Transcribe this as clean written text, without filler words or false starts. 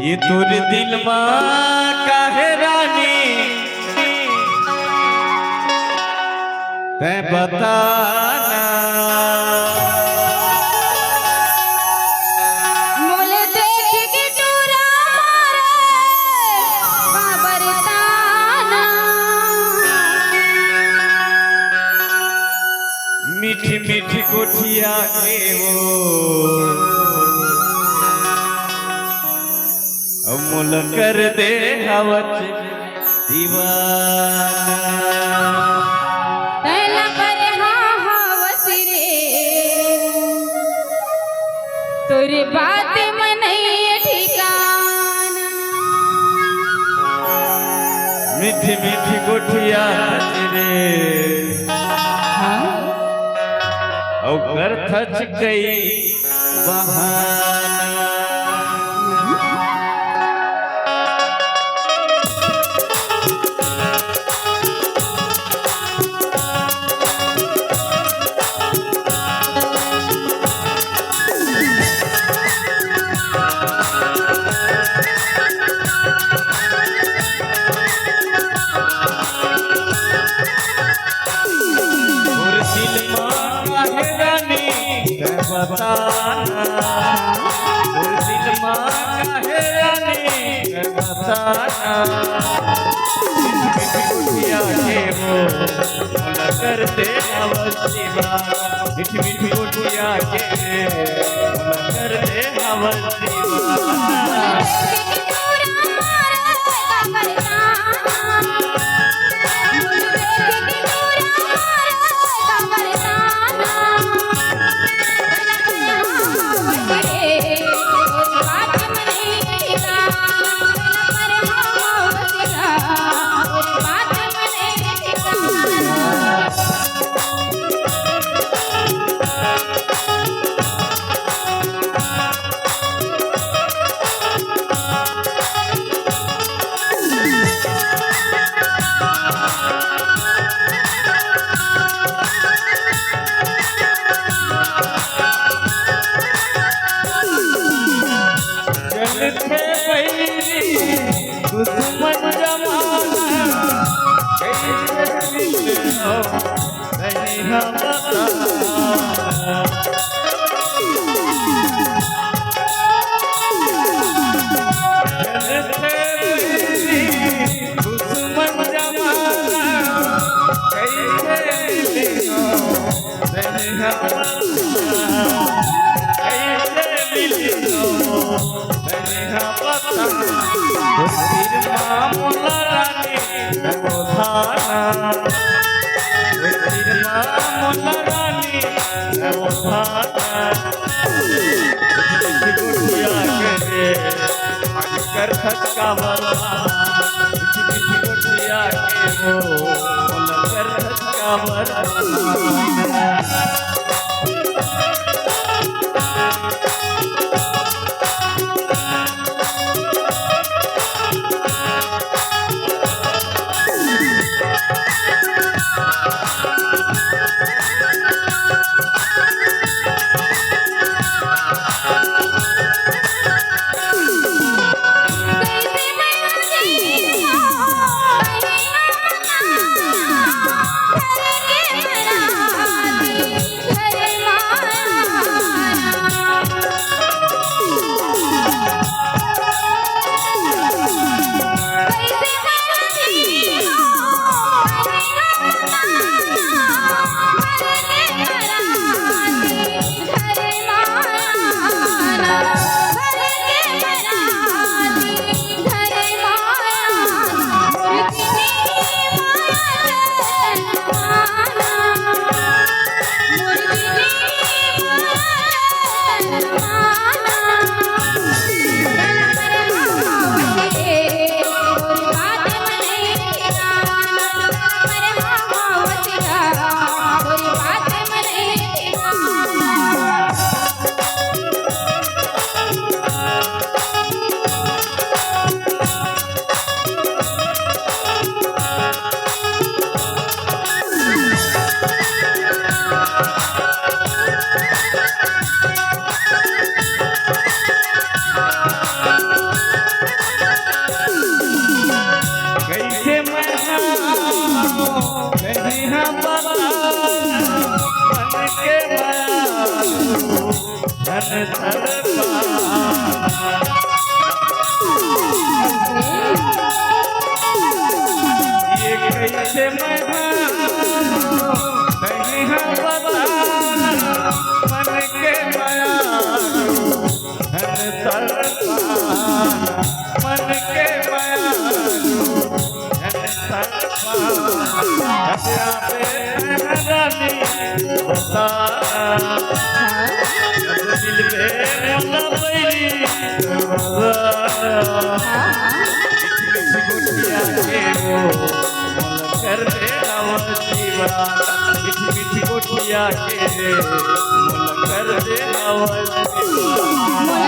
ये तोरे दिल में काहे रानी ते बताना मोले देख के टूरा मारे बरसाना मीठी मीठी कोठिया के वो अमूल कर दे हवच दीवाना तैला पर हवस रे तोरे बात में नहीं ठिकाना मीठी मीठी कोठिया रे और थच गई बहाना बताना दिल माँ है रानी बताना कुटिया के वो मुला करते अवसीवा मीठी मीठी कुटिया के मुला करते अवसीवा दुश्मन जमाना कैसे मिले हो नहीं हम दुश्मन जमाना कैसे मिले हो नहीं हम कैसे मिले हो नहीं हम मुला रानी मुला रानी कर थका बरवा गोटिया के वो कर थका बरवा मन के बयान रानी बता दिल में मुला बैली गुटिया के वो मुला कर दे नव दीवाना मीठी गुटिया के मुला कर दे नव दीवाना